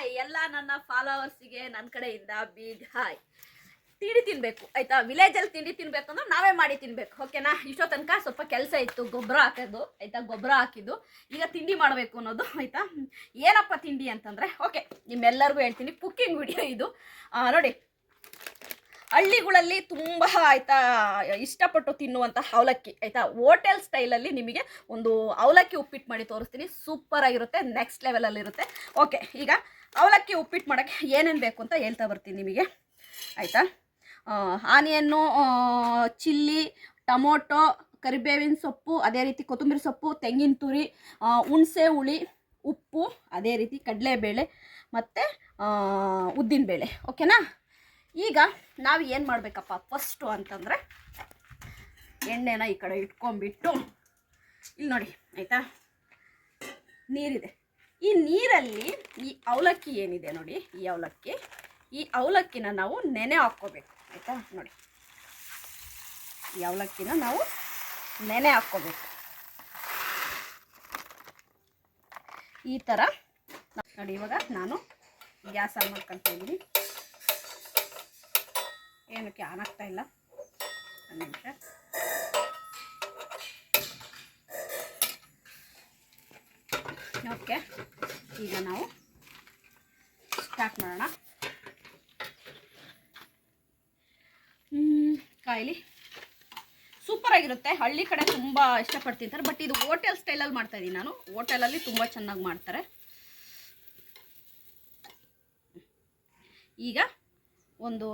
Hi ಎಲ್ಲ ನನ್ನ ಫಾಲೋವರ್ಸಿಗೆ ನನ್ನ ಕಡೆಯಿಂದ ಬಿಗ್ ಹಾಯ್. ತಿಂಡಿ ತಿನ್ಬೇಕು ಆಯ್ತಾ. ವಿಲೇಜಲ್ಲಿ ತಿಂಡಿ ತಿನ್ಬೇಕು ಅಂದ್ರೆ ನಾವೇ ಮಾಡಿ ತಿನ್ಬೇಕು, ಓಕೆನಾ. ಇಷ್ಟೋ ತನಕ ಸ್ವಲ್ಪ ಕೆಲಸ ಇತ್ತು, ಗೊಬ್ಬರ ಹಾಕೋದು ಆಯ್ತಾ, ಗೊಬ್ಬರ ಹಾಕಿದ್ದು. ಈಗ ತಿಂಡಿ ಮಾಡಬೇಕು ಅನ್ನೋದು ಆಯ್ತಾ. ಏನಪ್ಪ ತಿಂಡಿ ಅಂತಂದ್ರೆ ಓಕೆ, ನಿಮ್ಮೆಲ್ಲರಿಗೂ ಹೇಳ್ತೀನಿ, ಕುಕ್ಕಿಂಗ್ ವಿಡಿಯೋ ಇದು. ನೋಡಿ, ಹಳ್ಳಿಗಳಲ್ಲಿ ತುಂಬ ಆಯ್ತಾ ಇಷ್ಟಪಟ್ಟು ತಿನ್ನುವಂಥ ಅವಲಕ್ಕಿ ಆಯ್ತಾ. ಹೋಟೆಲ್ ಸ್ಟೈಲಲ್ಲಿ ನಿಮಗೆ ಒಂದು ಅವಲಕ್ಕಿ ಉಪ್ಪಿಟ್ಟು ಮಾಡಿ ತೋರಿಸ್ತೀನಿ, ಸೂಪರ್ ಆಗಿರುತ್ತೆ, ನೆಕ್ಸ್ಟ್ ಲೆವೆಲಲ್ಲಿ ಇರುತ್ತೆ. ಓಕೆ, ಈಗ ಅವಲಕ್ಕಿ ಉಪ್ಪಿಟ್ಟು ಮಾಡೋಕ್ಕೆ ಏನೇನು ಬೇಕು ಅಂತ ಹೇಳ್ತಾ ಬರ್ತೀನಿ ನಿಮಗೆ ಆಯಿತಾ. ಆನಿಯನ್ನು, ಚಿಲ್ಲಿ, ಟೊಮೊಟೊ, ಕರಿಬೇವಿನ ಸೊಪ್ಪು, ಅದೇ ರೀತಿ ಕೊತ್ತಂಬರಿ ಸೊಪ್ಪು, ತೆಂಗಿನ ತುರಿ, ಹುಣಸೆ ಹುಳಿ, ಉಪ್ಪು, ಅದೇ ರೀತಿ ಕಡಲೆಬೇಳೆ ಮತ್ತು ಉದ್ದಿನಬೇಳೆ, ಓಕೆನಾ. ಈಗ ನಾವು ಏನು ಮಾಡಬೇಕಪ್ಪ ಫಸ್ಟು ಅಂತಂದರೆ, ಎಣ್ಣೆನ ಈ ಕಡೆ ಇಟ್ಕೊಂಡ್ಬಿಟ್ಟು ಇಲ್ಲಿ ನೋಡಿ ಆಯಿತಾ, ನೀರಿದೆ. ಈ ನೀರಲ್ಲಿ ಈ ಅವಲಕ್ಕಿ ಏನಿದೆ ನೋಡಿ, ಈ ಅವಲಕ್ಕಿನ ನಾವು ನೆನೆ ಹಾಕ್ಕೋಬೇಕು ಆಯಿತಾ. ನೋಡಿ, ಈ ಅವಲಕ್ಕಿನ ನಾವು ನೆನೆ ಹಾಕ್ಕೋಬೇಕು ಈ ಥರ ನೋಡಿ. ಇವಾಗ ನಾನು ಗ್ಯಾಸ್ ಆನ್ ಮಾಡ್ಕೊಳ್ತಾ ಇದ್ದೀನಿ. ಏನಕ್ಕೆ ಆನ್ ಆಗ್ತಾ ಇಲ್ಲ, ಒಂದು ನಿಮಿಷ. ಓಕೆ, ಈಗ ನಾವು ಸ್ಟಾರ್ಟ್ ಮಾಡೋಣ. ಕಾಯಿಲಿ ಸೂಪರಾಗಿರುತ್ತೆ. ಹಳ್ಳಿ ಕಡೆ ತುಂಬ ಇಷ್ಟಪಟ್ಟು ತಿಂತಾರೆ, ಬಟ್ ಇದು ಹೋಟೆಲ್ ಸ್ಟೈಲಲ್ಲಿ ಮಾಡ್ತಾಯಿದ್ದೀನಿ ನಾನು. ಹೋಟೆಲಲ್ಲಿ ತುಂಬ ಚೆನ್ನಾಗಿ ಮಾಡ್ತಾರೆ. ಈಗ ಒಂದು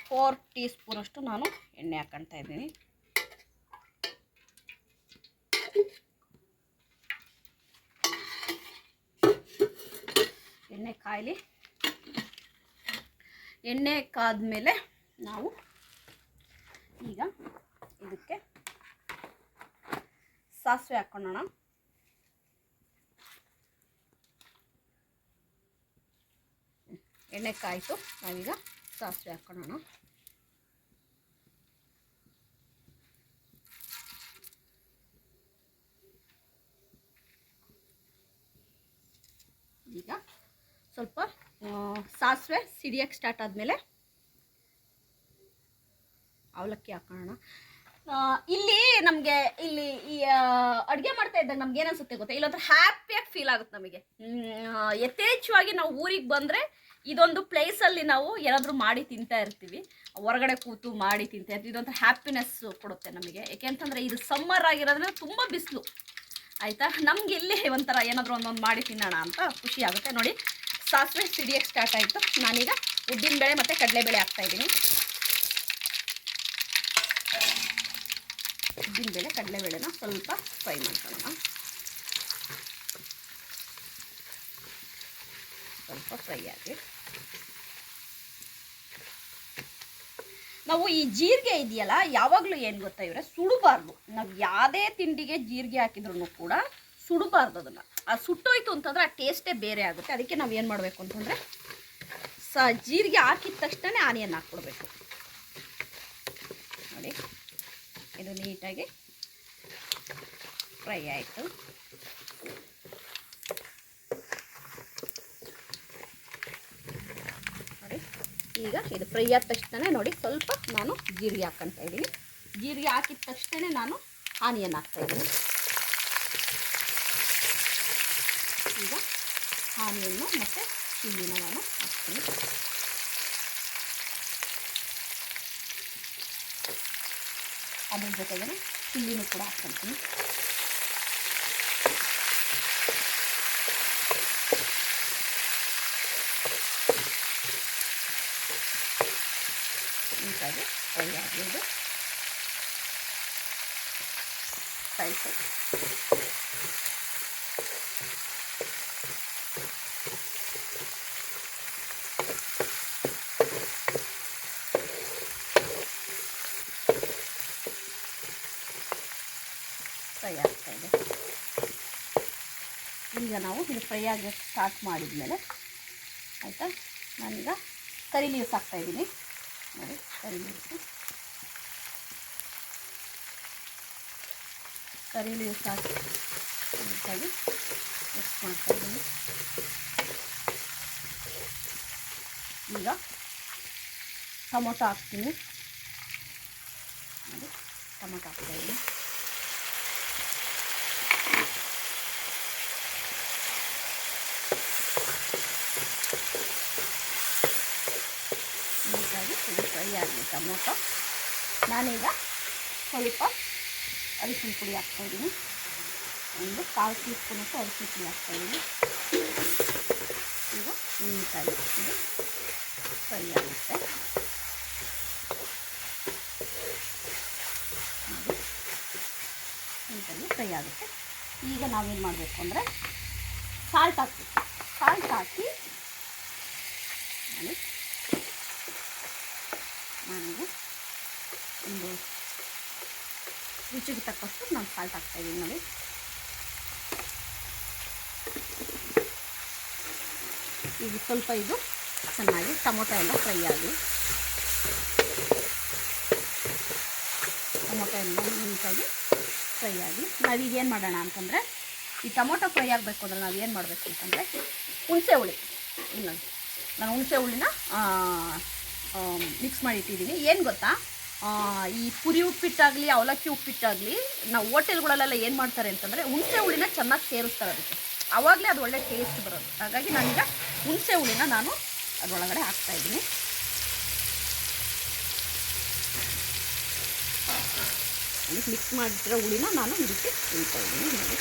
4 ಟೀ ಸ್ಪೂನಷ್ಟು ನಾನು ಎಣ್ಣೆ ಹಾಕ್ಕೊಳ್ತಾ ಇದ್ದೀನಿ. ಎಣ್ಣೆ ಕಾಯಲಿ. ಎಣ್ಣೆ ಕಾದ್ಮೇಲೆ ನಾವು ಈಗ ಇದಕ್ಕೆ ಸಾಸಿವೆ ಹಾಕ್ಕೊಳ್ಳೋಣ. ಎಣ್ಣೆ ಕಾಯಿತು, ನಾವೀಗ ಸಾಸಿವೆ ಹಾಕ್ಕೊಳ್ಳೋಣ. ಈಗ ಸ್ವಲ್ಪ ಸಾಸಿವೆ ಸಿಡಿಯೋಕ್ಕೆ ಸ್ಟಾರ್ಟ್ ಆದಮೇಲೆ ಅವಲಕ್ಕಿ ಹಾಕೋಣ. ಇಲ್ಲಿ ನಮಗೆ ಇಲ್ಲಿ ಈ ಅಡುಗೆ ಮಾಡ್ತಾ ಇದ್ದಾಗ ನಮ್ಗೆ ಏನನ್ಸುತ್ತೆ ಗೊತ್ತಾ, ಇಲ್ಲೊಂಥರ ಹ್ಯಾಪಿಯಾಗಿ ಫೀಲ್ ಆಗುತ್ತೆ ನಮಗೆ. ಯಥೇಚ್ಛವಾಗಿ ನಾವು ಊರಿಗೆ ಬಂದರೆ ಇದೊಂದು ಪ್ಲೇಸಲ್ಲಿ ನಾವು ಏನಾದರೂ ಮಾಡಿ ತಿಂತಾ ಇರ್ತೀವಿ, ಹೊರಗಡೆ ಕೂತು ಮಾಡಿ ತಿಂತಾ ಇರ್ತೀವಿ. ಇದೊಂಥರ ಹ್ಯಾಪಿನೆಸ್ ಕೊಡುತ್ತೆ ನಮಗೆ. ಯಾಕೆಂತಂದರೆ ಇದು ಸಮ್ಮರ್ ಆಗಿರೋದ್ರಿಂದ ತುಂಬ ಬಿಸಿಲು ಆಯಿತಾ. ನಮ್ಗೆ ಇಲ್ಲಿ ಒಂಥರ ಏನಾದರೂ ಒಂದೊಂದು ಮಾಡಿ ತಿನ್ನೋಣ ಅಂತ ಖುಷಿ ಆಗುತ್ತೆ. ನೋಡಿ, ಸಾಸಿವೆ ಸಿಡಿಯೋಕ್ಕೆ ಸ್ಟಾರ್ಟ್ ಆಯಿತು. ನಾನೀಗ ಉದ್ದಿನಬೇಳೆ ಮತ್ತು ಕಡಲೆಬೇಳೆ ಹಾಕ್ತಾಯಿದ್ದೀನಿ. ಉದ್ದಿನಬೇಳೆ ಕಡಲೆಬೇಳೆನ ಸ್ವಲ್ಪ ಫ್ರೈ ಮಾಡ್ಕೊಳ್ಳೋಣ. ಸ್ವಲ್ಪ ಫ್ರೈ ಆಗಿ ನಾವು ಈ ಜೀರಿಗೆ ಇದೆಯಲ್ಲ, ಯಾವಾಗಲೂ ಏನು ಗೊತ್ತಾ ಇವರೇ, ಸುಡಬಾರ್ದು. ನಾವು ಯಾವುದೇ ತಿಂಡಿಗೆ ಜೀರಿಗೆ ಹಾಕಿದ್ರೂ ಕೂಡ ಸುಡಬಾರ್ದು. ಅದನ್ನು ಸುಟ್ಟೋಯ್ತು ಅಂತಂದರೆ ಆ ಟೇಸ್ಟೇ ಬೇರೆ ಆಗುತ್ತೆ. ಅದಕ್ಕೆ ನಾವು ಏನು ಮಾಡಬೇಕು ಅಂತಂದರೆ, ಜೀರಿಗೆ ಹಾಕಿದ ತಕ್ಷಣ ಆನಿಯನ್ ಹಾಕ್ಕೊಡ್ಬೇಕು. ನೋಡಿ, ಇದು ನೀಟಾಗಿ ಫ್ರೈ ಆಯಿತು. ನೋಡಿ, ಈಗ ಇದು ಫ್ರೈ ಆದ ತಕ್ಷಣ ನೋಡಿ ಸ್ವಲ್ಪ ನಾನು ಜೀರಿಗೆ ಹಾಕ್ಕೊಳ್ತಾ ಇದ್ದೀನಿ. ಜೀರಿಗೆ ಹಾಕಿದ ತಕ್ಷಣ ನಾನು ಆನಿಯನ್ ಹಾಕ್ತಾಯಿದ್ದೀನಿ. ಈಗ ಆನಿಯನ್ನು ಮತ್ತು ಚಿಲ್ಲಿನ ನಾನು ಹಾಕ್ತೀನಿ. ಅದ್ರ ಜೊತೆಗೆ ಚಿಲ್ಲಿನೂ ಕೂಡ ಹಾಕ್ಕೊಳ್ತೀನಿ. ನೀಟಾಗಿ ಫ್ರೈ ಆಗಿದ್ದು ಆಯಿತು. ಫ್ರೈ ಆಗ್ತಾಯಿದೆ. ಈಗ ನಾವು ಇದು ಫ್ರೈ ಆಗೋಕ್ಕೆ ಸ್ಟಾರ್ಟ್ ಮಾಡಿದ್ಮೇಲೆ ಆಯಿತಾ, ನಾನೀಗ ಕರಿ ಲೀವ್ಸ್ ಹಾಕ್ತಾಯಿದ್ದೀನಿ. ನೋಡಿ, ಕರಿ ಲೀವ್ಸ್ ಹಾಕಿ ನೀಟಾಗಿ ಮಿಕ್ಸ್ ಮಾಡ್ತಾ ಇದ್ದೀನಿ. ಈಗ ಟೊಮೊಟೊ ಹಾಕ್ತೀನಿ. ನೋಡಿ ಟೊಮೊಟೊ ಹಾಕ್ತಾಯಿದ್ದೀನಿ. ನೀಟಾಗಿ ಇದು ಫ್ರೈ ಆಗಲಿ ಟೊಮೊಟೊ. ನಾನೀಗ ಸ್ವಲ್ಪ ಅರಿಶಿನ ಪುಡಿ ಹಾಕ್ತಾಯಿದ್ದೀನಿ. ಒಂದು 1/4 ಟೀ ಸ್ಪೂನಷ್ಟು ಅರಿಶಿನ ಪುಡಿ ಹಾಕ್ತಾಯಿದ್ದೀನಿ. ಈಗ ನೀಟಾಗಿ ಇದು ಫ್ರೈ ಆಗುತ್ತೆ. ನೀಟಾಗಿ ಫ್ರೈ ಆಗುತ್ತೆ. ಈಗ ನಾವೇನು ಮಾಡಬೇಕು ಅಂದರೆ ಸಾಲ್ಟ್ ಹಾಕ್ಬೇಕು. ಸಾಲ್ಟ್ ಹಾಕಿ ನಾನೀಗ ಒಂದು ರುಚಿಗೆ ತಕ್ಕಷ್ಟು ನಾನು ಸಾಲ್ಟ್ ಹಾಕ್ತಾಯಿದ್ದೀನಿ. ನೋಡಿ ಈಗ ಸ್ವಲ್ಪ ಇದು ಚೆನ್ನಾಗಿ ಟೊಮೊಟೊ ಎಲ್ಲ ಫ್ರೈ ಆಗಲಿ. ಟೊಮೊಟೊ ಎಲ್ಲ ನೀಟಾಗಿ ಫ್ರೈ ಆಗಿ ನಾವೀಗೇನು ಮಾಡೋಣ ಅಂತಂದರೆ, ಈ ಟೊಮೊಟೊ ಫ್ರೈ ಆಗಬೇಕು ಅಂದರೆ ನಾವೇನು ಮಾಡಬೇಕು ಅಂತಂದರೆ, ಹುಣಸೆ ಹುಳಿ, ಇಲ್ಲ ನಾನು ಹುಣಸೆ ಹುಳಿನ ಮಿಕ್ಸ್ ಮಾಡಿ ಇಟ್ಟಿದ್ದೀನಿ. ಏನು ಗೊತ್ತಾ, ಈ ಪುರಿ ಉಪ್ಪಿಟ್ಟಾಗಲಿ ಅವಲಕ್ಕಿ ಉಪ್ಪಿಟ್ಟಾಗಲಿ ನಾವು ಹೋಟೆಲ್ಗಳಲ್ಲೆಲ್ಲ ಏನು ಮಾಡ್ತಾರೆ ಅಂತಂದರೆ ಹುಣಸೆ ಹುಳಿನ ಚೆನ್ನಾಗಿ ಸೇರಿಸ್ತಾರೆ ಅದಕ್ಕೆ, ಆವಾಗಲೇ ಅದು ಒಳ್ಳೆ ಟೇಸ್ಟ್ ಬರೋದು. ಹಾಗಾಗಿ ನಾನೀಗ ಹುಣಸೆ ಹುಳಿನ ನಾನು ಅದರೊಳಗಡೆ ಹಾಕ್ತಾಯಿದ್ದೀನಿ. ಮಿಕ್ಸ್ ಮಾಡಿಟ್ಟಿರೋ ಹುಳಿನ ನಾನು ಇದಕ್ಕೆ ಇಡ್ತಾಯಿದ್ದೀನಿ. ನೋಡಿ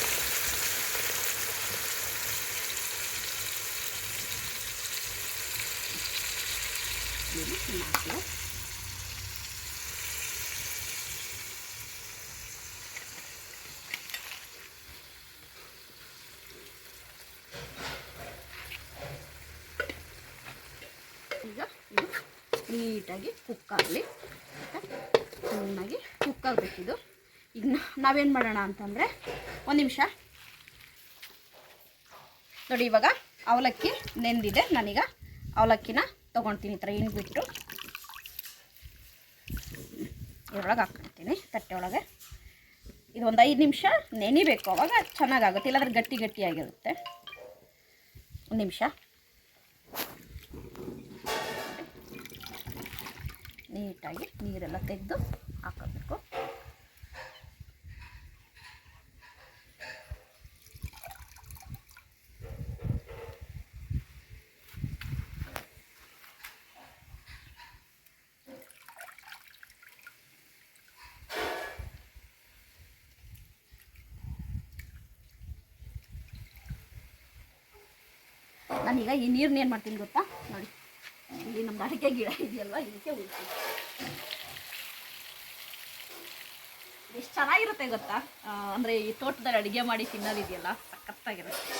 ಈಗ ಇದು ನೀಟಾಗಿ ಕುಕ್ ಆಗಲಿ, ಚೆನ್ನಾಗಿ ಕುಕ್ ಆಗಬೇಕಿದು. ಈಗ ನಾವೇನು ಮಾಡೋಣ ಅಂತಂದರೆ, ಒಂದು ನಿಮಿಷ ನೋಡಿ, ಇವಾಗ ಅವಲಕ್ಕಿ ನೆಂದಿದೆ. ನಾನೀಗ ಅವಲಕ್ಕಿನ ತೊಗೊಳ್ತೀನಿ. ಈ ಥರ ಇಣ್ಬಿಟ್ಟು ಇದರೊಳಗೆ ಹಾಕ್ಬಿಡ್ತೀನಿ ತಟ್ಟೆ ಒಳಗೆ. ಇದು ಒಂದು 5 ನಿಮಿಷ ನೆನಿಬೇಕು, ಅವಾಗ ಚೆನ್ನಾಗಾಗುತ್ತೆ. ಇಲ್ಲಾಂದ್ರೆ ಗಟ್ಟಿ ಗಟ್ಟಿಯಾಗಿರುತ್ತೆ. ಒಂದು ನಿಮಿಷ ನೀಟಾಗಿ ನೀರೆಲ್ಲ ತೆಗೆದು ಹಾಕೋಬೇಕು. ನಾನೀಗ ಈ ನೀರನ್ನ ಏನು ಮಾಡ್ತೀನಿ ಗೊತ್ತಾ, ನೋಡಿ ಇಲ್ಲಿ ನಮ್ದು ಅಡಿಕೆ ಗಿಡ ಇದೆಯಲ್ವ, ಇದಕ್ಕೆ ಉಳ್ತೀನಿ. ಎಷ್ಟು ಚೆನ್ನಾಗಿರುತ್ತೆ ಗೊತ್ತಾ, ಅಂದರೆ ಈ ತೋಟದಲ್ಲಿ ಅಡುಗೆ ಮಾಡಿ ತಿನ್ನೋದಿದೆಯಲ್ಲ, ಸಖತ್ತಾಗಿರುತ್ತೆ.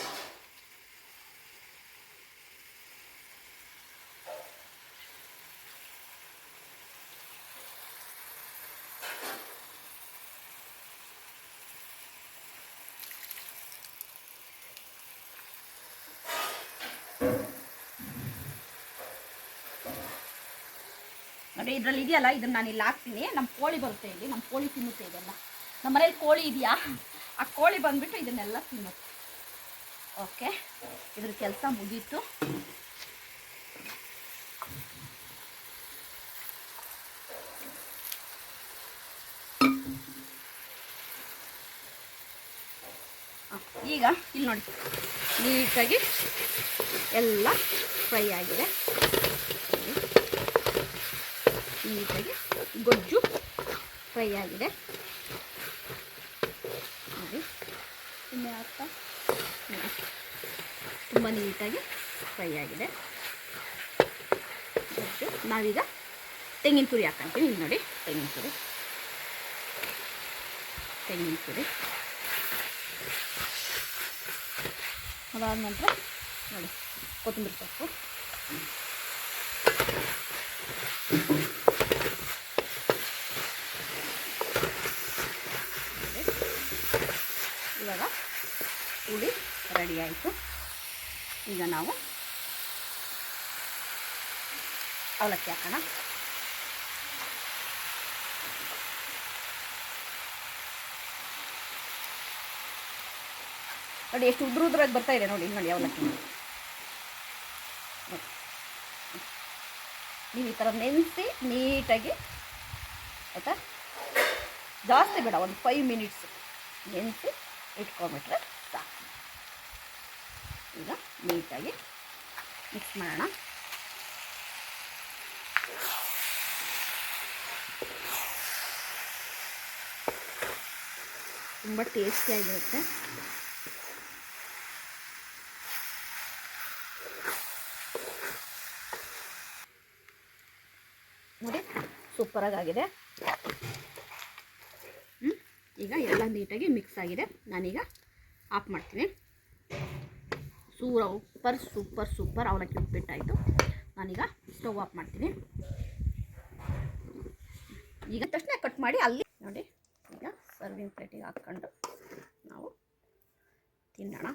ನೋಡಿ ಇದರಲ್ಲಿ ಇದೆಯಲ್ಲ, ಇದನ್ನು ನಾನು ಇಲ್ಲಿ ಹಾಕ್ತೀನಿ. ನಮ್ಮ ಕೋಳಿ ಬರುತ್ತೆ, ಇಲ್ಲಿ ನಮ್ಮ ಕೋಳಿ ತಿನ್ನುತ್ತೆ ಇದೆಲ್ಲ. ನಮ್ಮ ಮನೇಲಿ ಕೋಳಿ ಇದೆಯಾ, ಆ ಕೋಳಿ ಬಂದುಬಿಟ್ಟು ಇದನ್ನೆಲ್ಲ ತಿನ್ನುತ್ತೆ. ಓಕೆ, ಇದ್ರ ಕೆಲಸ ಮುಗೀತು. ಈಗ ಇಲ್ಲಿ ನೋಡಿ ನೀಟಾಗಿ ಎಲ್ಲ ಫ್ರೈ ಆಗಿದೆ. ನೀಟಾಗಿ ಗೊಜ್ಜು ಫ್ರೈ ಆಗಿದೆ. ನೋಡಿ ಇನ್ನು ಆಗ್ತಾ ತುಂಬ ನೀಟಾಗಿ ಫ್ರೈ ಆಗಿದೆ ಗೊಜ್ಜು. ನಾವೀಗ ತೆಂಗಿನ ತುರಿ ಹಾಕ್ಕೊಂತೀವಿ. ಇಲ್ಲಿ ನೋಡಿ ತೆಂಗಿನ ತುರಿ ಅದಾದ ನಂತರ ನೋಡಿ ಕೊತ್ತಂಬರಿ ಸೊಪ್ಪು, ಇವಾಗ ಹುಳಿ ರೆಡಿ ಆಯಿತು. ಈಗ ನಾವು ಅವಲಕ್ಕಿ ಹಾಕೋಣ. ನೋಡಿ ಎಷ್ಟು ಉದ್ರಾಗಿ ಬರ್ತಾ ಇದೆ ನೋಡಿ. ನೋಡಿ ಅವಲಕ್ಕಿ ನೋಡಿ, ನೀವು ಈ ಥರ ನೆನೆಸಿ ನೀಟಾಗಿ ಆಯಿತಾ, ಜಾಸ್ತಿ ಬೇಡ, ಒಂದು 5 ಮಿನಿಟ್ಸ್ ನೆನೆಸಿ ಇಟ್ಕೊಂಬಿಟ್ರೆ ಸಾಕು. ಈಗ ನೀಟಾಗಿ ಮಿಕ್ಸ್ ಮಾಡೋಣ. ತುಂಬ ಟೇಸ್ಟಿಯಾಗಿರುತ್ತೆ. ನೋಡಿ ಸೂಪರಾಗಿದೆ. ಈಗ ಎಲ್ಲ ನೀಟಾಗಿ ಮಿಕ್ಸ್ ಆಗಿದೆ. ನಾನೀಗ ಆಫ್ ಮಾಡ್ತೀನಿ. ಸೂಪರ್ ಅವಲಕ್ಕಿ ಉಪ್ಪಿಟ್ಟಾಯಿತು. ನಾನೀಗ ಸ್ಟವ್ ಆಫ್ ಮಾಡ್ತೀನಿ. ಈಗ ತಕ್ಷಣ ಕಟ್ ಮಾಡಿ ಅಲ್ಲಿ ನೋಡಿ, ಈಗ ಸರ್ವಿಂಗ್ ಪ್ಲೇಟಿಗೆ ಹಾಕ್ಕೊಂಡು ನಾವು ತಿನ್ನೋಣ.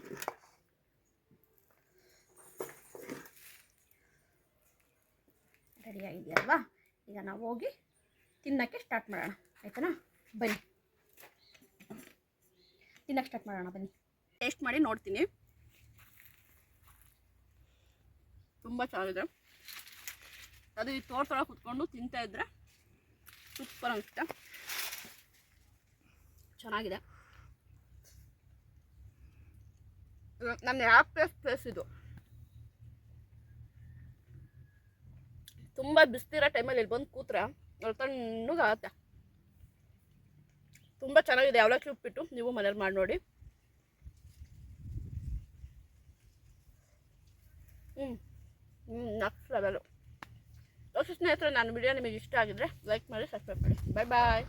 ರೆಡಿಯಾಗಿದೆಯಲ್ವಾ? ಈಗ ನಾವು ಹೋಗಿ ತಿನ್ನೋಕ್ಕೆ ಸ್ಟಾರ್ಟ್ ಮಾಡೋಣ. ಆಯ್ತನಾ? ಬನ್ನಿ ತಿನ್ನೋಕ್ಕೆ ಸ್ಟಾರ್ಟ್ ಮಾಡೋಣ. ಬನ್ನಿ ಟೇಸ್ಟ್ ಮಾಡಿ ನೋಡ್ತೀನಿ. ತುಂಬ ಚೆನ್ನಾಗಿದೆ. ಅದು ಈ ತೋಟ ಕುತ್ಕೊಂಡು ತಿಂತಾ ಇದ್ರೆ ಸೂಪರ್ ಅನಿಸುತ್ತೆ. ಚೆನ್ನಾಗಿದೆ. ನನ್ನ ಹ್ಯಾಪಿಯೆಸ್ಟ್ ಪ್ಲೇಸ್ ಇದು. ತುಂಬ ಬಿಸ್ತಿರೋ ಟೈಮಲ್ಲಿ ಇಲ್ಲಿ ಬಂದು ಕೂತ್ರೆ ತಣ್ಣಗಾಗತ್ತೆ. ತುಂಬ ಚೆನ್ನಾಗಿದೆ ಅವಲಕ್ಕಿ ಉಪ್ಪಿಟ್ಟು. ನೀವು ಮನೇಲಿ ಮಾಡಿ ನೋಡಿ. Next level. ಓಕೆ ಸ್ನೇಹಿತರೆ, ನನ್ನ ವಿಡಿಯೋ ನಿಮಗೆ ಇಷ್ಟ ಆಗಿದ್ರೆ ಲೈಕ್ ಮಾಡಿ, ಸಬ್ಸ್ಕ್ರೈಬ್ ಮಾಡಿ. ಬಾಯ್ ಬಾಯ್.